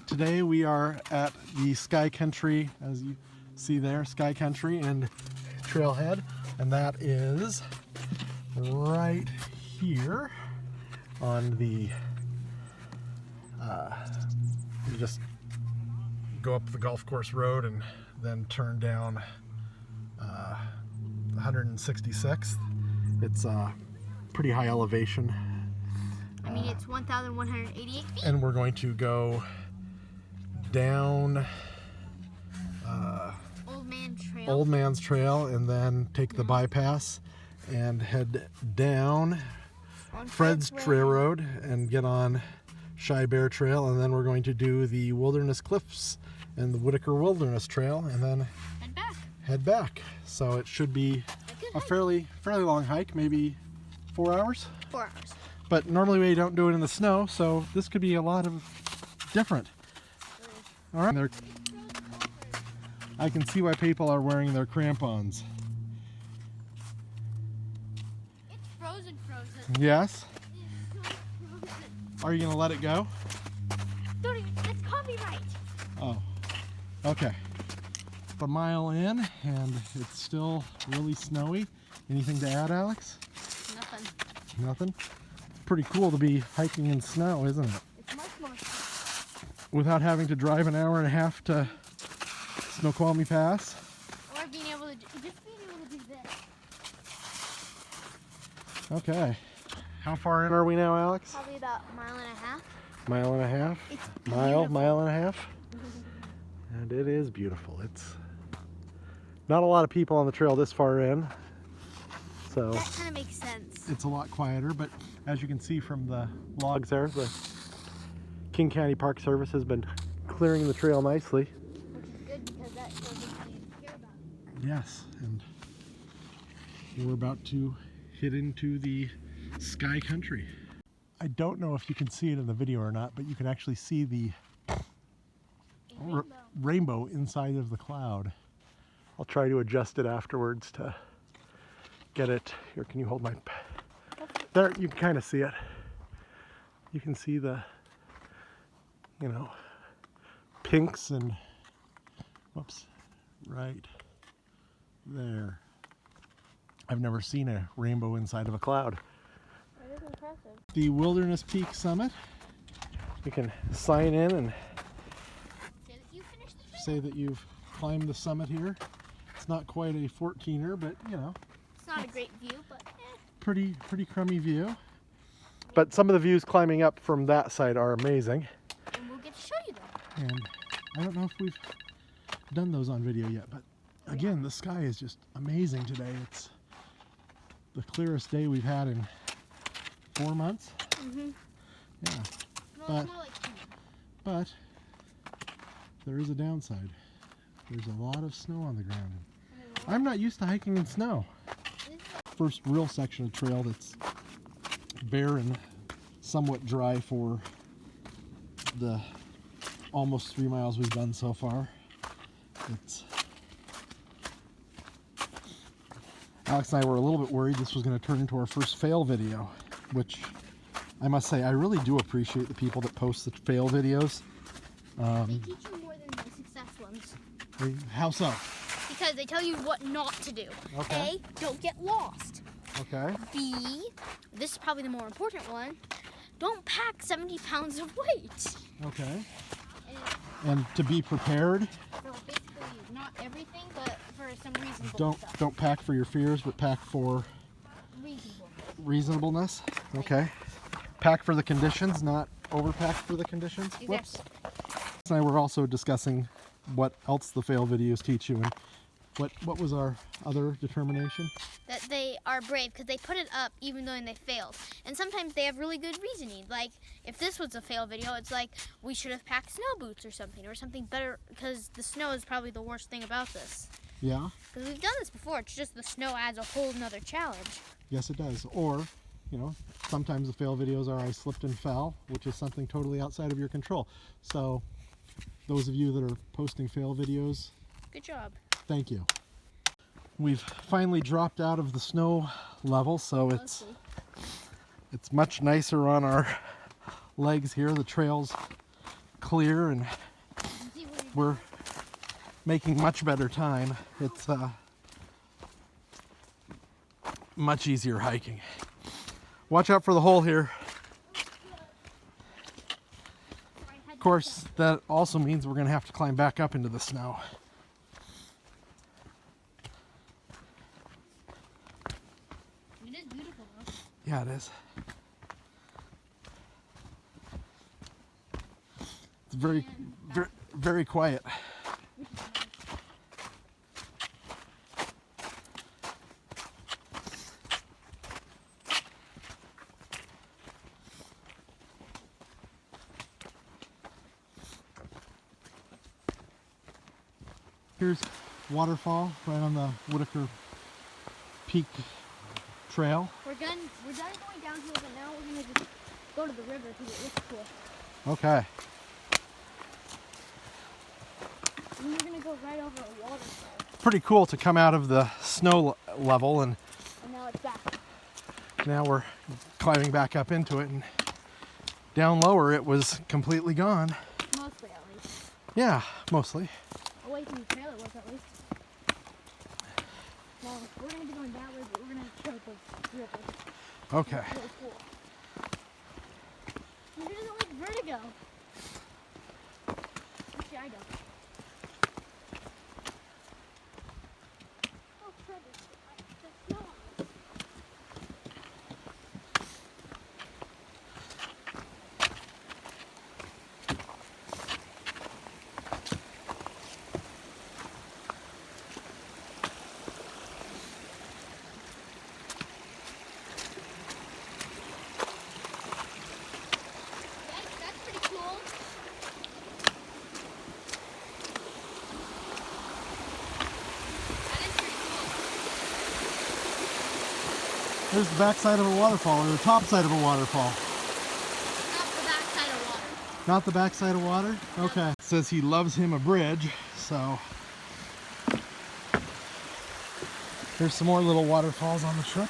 Today we are at the Skycountry, as you see there, Skycountry and Trailhead, and that is right here on the, you just go up the golf course road and then turn down 166th. It's pretty high elevation. I mean, it's 1,188 feet. And we're going to go down Old Man's Trail, and then take the bypass and head down on Fred's Trail Road and get on Shy Bear Trail, and then we're going to do the Wilderness Cliffs and the Whitaker Wilderness Trail, and then head back. So it should be a fairly long hike, maybe 4 hours. 4 hours. But normally we don't do it in the snow, so this could be a lot of different. All right. I can see why people are wearing their crampons. It's frozen. Yes? It's so frozen. Are you going to let it go? Don't even, that's copyright. Oh, okay. A mile in, and it's still really snowy. Anything to add, Alex? Nothing. Nothing? Pretty cool to be hiking in snow, isn't it? It's much more fun. Without having to drive an hour and a half to Snoqualmie Pass. Or being able to just being able to do this. Okay. How far in are we now, Alex? Probably about a mile and a half. Mile and a half? It's Mile and a half? And it is beautiful. It's not a lot of people on the trail this far in. So That kind of makes sense. it's a lot quieter, but as you can see from the logs there, the King County Park Service has been clearing the trail nicely. Which is good because that shows us how you care about it. Yes, and we're about to hit into the Skycountry. I don't know if you can see it in the video or not, but you can actually see the rainbow inside of the cloud. I'll try to adjust it afterwards to get it. Here, can you hold my... There, you can kind of see it. You can see the, pinks and, whoops, right there. I've never seen a rainbow inside of a cloud. That is impressive. The Wilderness Peak Summit. You can sign in and Say that you finished the say that you've climbed the summit here. It's not quite a 14er, but It's not a great view, but pretty crummy view. But some of the views climbing up from that side are amazing. And we'll get to show you them. And I don't know if we've done those on video yet, but again, the sky is just amazing today. It's the clearest day we've had in 4 months. Mm-hmm. Yeah, Well, it's more like 2. but there is a downside. There's a lot of snow on the ground. I'm not used to hiking in snow. First real section of trail that's bare and somewhat dry for the almost 3 miles we've done so far. Alex and I were a little bit worried this was going to turn into our first fail video, which I must say I really do appreciate the people that post the fail videos. They teach you more than the success ones. How so? Because they tell you what not to do. Okay. A, don't get lost. Okay. B, this is probably the more important one, don't pack 70 pounds of weight. Okay. And to be prepared. So basically, not everything, but for some reasonable stuff. Don't pack for your fears, but pack for reasonableness. Okay. Pack for the conditions, not overpack for the conditions. Exactly. Whoops. And I were also discussing what else the fail videos teach you, and what was our other determination? That they are brave because they put it up even though they failed. And sometimes they have really good reasoning. Like, if this was a fail video, it's like, we should have packed snow boots or something better, because the snow is probably the worst thing about this. Yeah? Because we've done this before, it's just the snow adds a whole nother challenge. Yes, it does. Or, sometimes the fail videos are I slipped and fell, which is something totally outside of your control. So, those of you that are posting fail videos, good job. Thank you. We've finally dropped out of the snow level, so it's much nicer on our legs here. The trail's clear and we're making much better time. It's much easier hiking. Watch out for the hole here. Of course, that also means we're going to have to climb back up into the snow. It is beautiful though. Yeah, it is. It's very, very, very quiet. Here's waterfall right on the Whitaker Peak Trail. We're done going downhill, but now we're gonna just go to the river because it looks cool. Okay. And we're gonna go right over a waterfall. Pretty cool to come out of the snow level and now it's back. now we're climbing back up into it, and down lower it was completely gone. Mostly at least. Yeah, mostly. Away from the trail it was at least. Well, we're gonna be going that way, but we're gonna show the river. Okay. It's really cool. Who doesn't like vertigo? Actually, I don't. Oh, Trevor, that's not. That's pretty cool. That is pretty cool. There's the backside of a waterfall, or the top side of a waterfall. Not the backside of water. Not the backside of water? Okay. It says he loves him a bridge, so there's some more little waterfalls on the trip.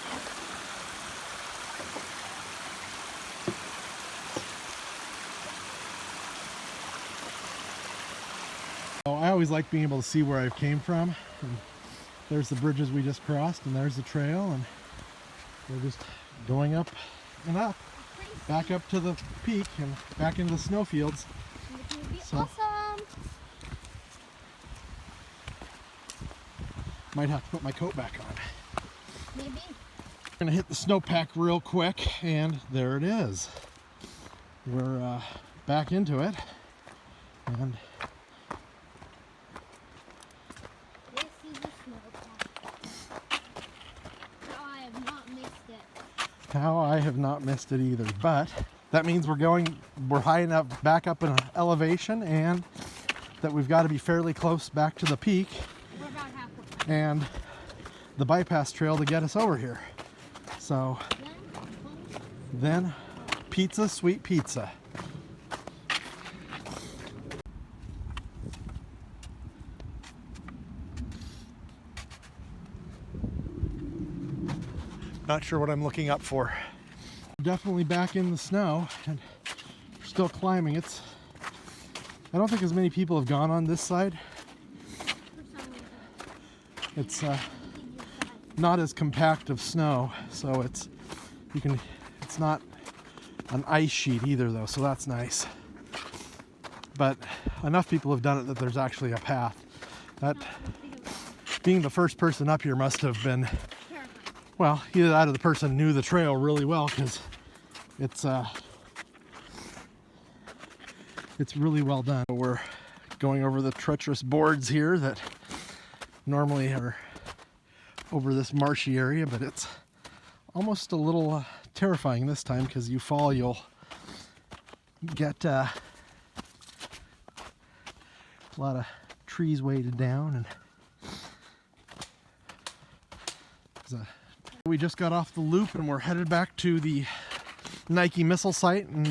So I always like being able to see where I came from. And there's the bridges we just crossed, and there's the trail, and we're just going up and up, back up to the peak and back into the snowfields. It's gonna be So- awesome. Might have to put my coat back on. Maybe. We're gonna hit the snowpack real quick, and there it is. We're back into it, and This is a snowpack. How I have not missed it. how I have not missed it either. But that means we're high enough back up in elevation, and that we've got to be fairly close back to the peak We're about halfway. and the bypass trail to get us over here. So then pizza, sweet pizza. Not sure what I'm looking up for. Definitely back in the snow, and we're still climbing. I don't think as many people have gone on this side. For some reason. It's not as compact of snow, so it's not an ice sheet either though, so that's nice. But enough people have done it that there's actually a path. That being the first person up here must have been, Terrifying. well, either that or the person knew the trail really well, because it's really well done. We're going over the treacherous boards here that normally are over this marshy area, but it's almost a little terrifying this time, because you fall, you'll get a lot of trees weighted down, and we just got off the loop and we're headed back to the Nike missile site and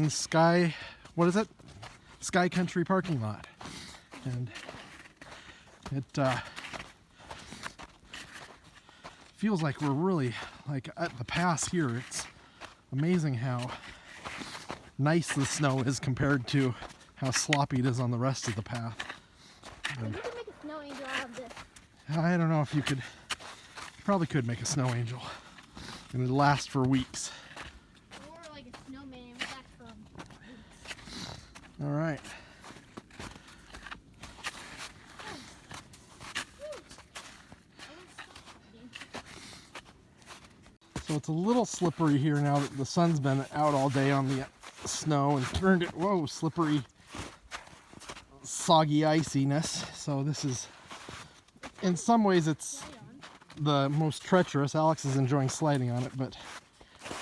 Skycountry parking lot. And it feels like we're really like at the pass here. It's amazing how nice the snow is compared to how sloppy it is on the rest of the path. You could make a snow angel out of this. I don't know if you could. You probably could make a snow angel. And it'd last for weeks. Or like a snowman with that from weeks. All right. So it's a little slippery here now that the sun's been out all day on the snow and turned it, whoa, slippery, soggy iciness. So this is, in some ways it's the most treacherous. Alex is enjoying sliding on it, but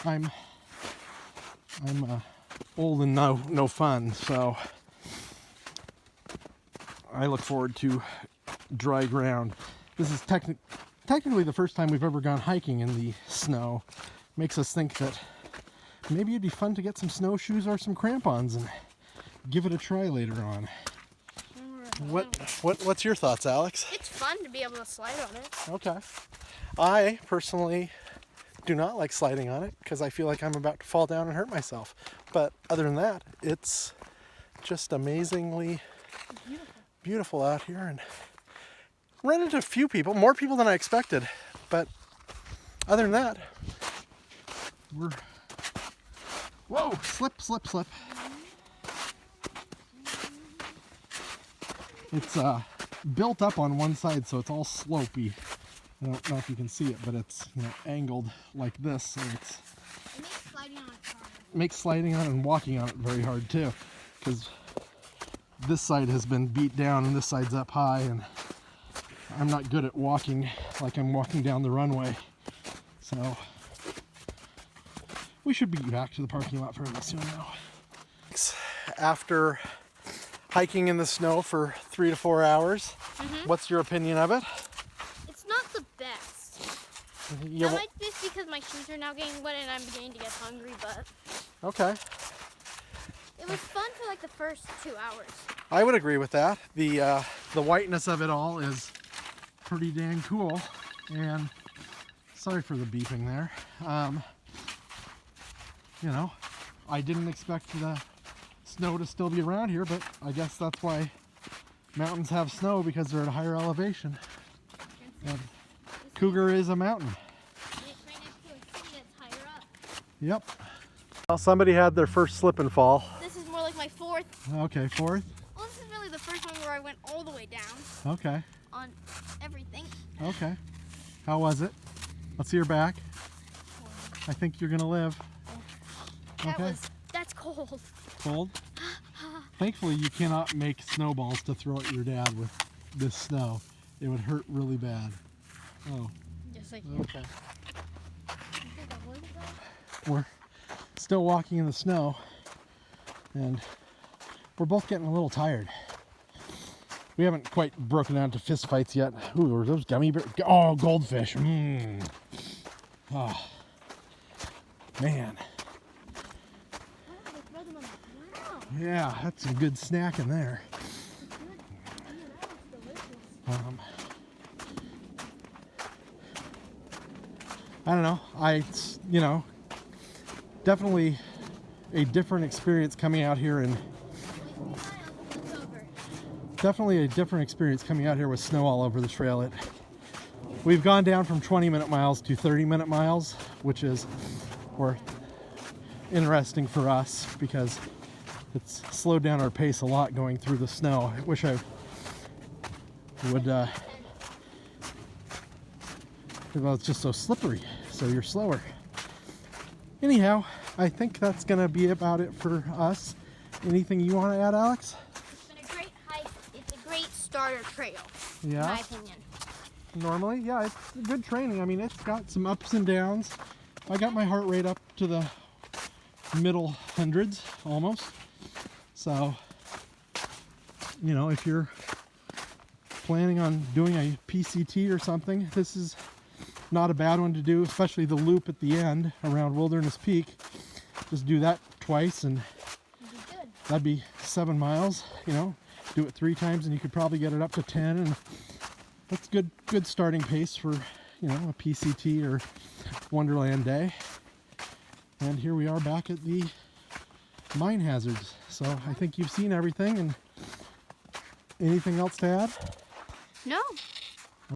I'm old and no fun, so I look forward to dry ground. This is technically the first time we've ever gone hiking in the snow. Makes us think that maybe it'd be fun to get some snowshoes or some crampons and give it a try later on. What's your thoughts, Alex? It's fun to be able to slide on it. Okay. I personally do not like sliding on it because I feel like I'm about to fall down and hurt myself. But other than that, it's just amazingly beautiful out here, and ran into a few people, more people than I expected. But other than that, we're, whoa, slip. It's built up on one side, so it's all slopey. I don't know if you can see it, but it's, you know, angled like this, so It makes sliding on it hard. makes sliding on it and walking on it very hard too, because this side has been beat down and this side's up high, and I'm not good at walking like I'm walking down the runway. So we should be back to the parking lot fairly soon now. After hiking in the snow for 3 to 4 hours, what's your opinion of it? It's not the best. Yeah, That might be because my shoes are now getting wet and I'm beginning to get hungry, but okay. it was fun for like the first 2 hours. I would agree with that. The whiteness of it all is pretty dang cool. And sorry for the beeping there. You know, I didn't expect the snow to still be around here, but I guess that's why mountains have snow, because they're at a higher elevation. And Cougar is a mountain. And it's right next to a city that's higher up. Yep. Well, somebody had their first slip and fall. This is more like my fourth. Okay, fourth. Well, this is really the first one where I went all the way down Okay. on everything. Okay. How was it? Let's see your back. I think you're gonna live. That's cold. Cold? Thankfully, you cannot make snowballs to throw at your dad with this snow. It would hurt really bad. Oh, Just like okay. We're still walking in the snow, and we're both getting a little tired. We haven't quite broken down to fist fights yet. Ooh, are those gummy bears? Oh, goldfish. Oh, man. Yeah, that's some good snack in there. I don't know. Definitely a different experience coming out here, and definitely a different experience coming out here with snow all over the trail. We've gone down from 20-minute miles to 30-minute miles, which is interesting for us because it's slowed down our pace a lot going through the snow. I wish I would, well, it's just so slippery, so you're slower. Anyhow, I think that's gonna be about it for us. Anything you want to add, Alex? It's been a great hike. It's a great starter trail, Yeah. in my opinion. Normally, yeah, it's good training. I mean, it's got some ups and downs. I got my heart rate up to the middle hundreds almost. So, you know, if you're planning on doing a PCT or something, this is not a bad one to do, especially the loop at the end around Wilderness Peak. Just do that twice and that'd be 7 miles, you know. Do it 3 times and you could probably get it up to 10, and that's good starting pace for, you know, a PCT or Wonderland day. And here we are back at the mine hazards. So I think you've seen everything. And anything else to add? No.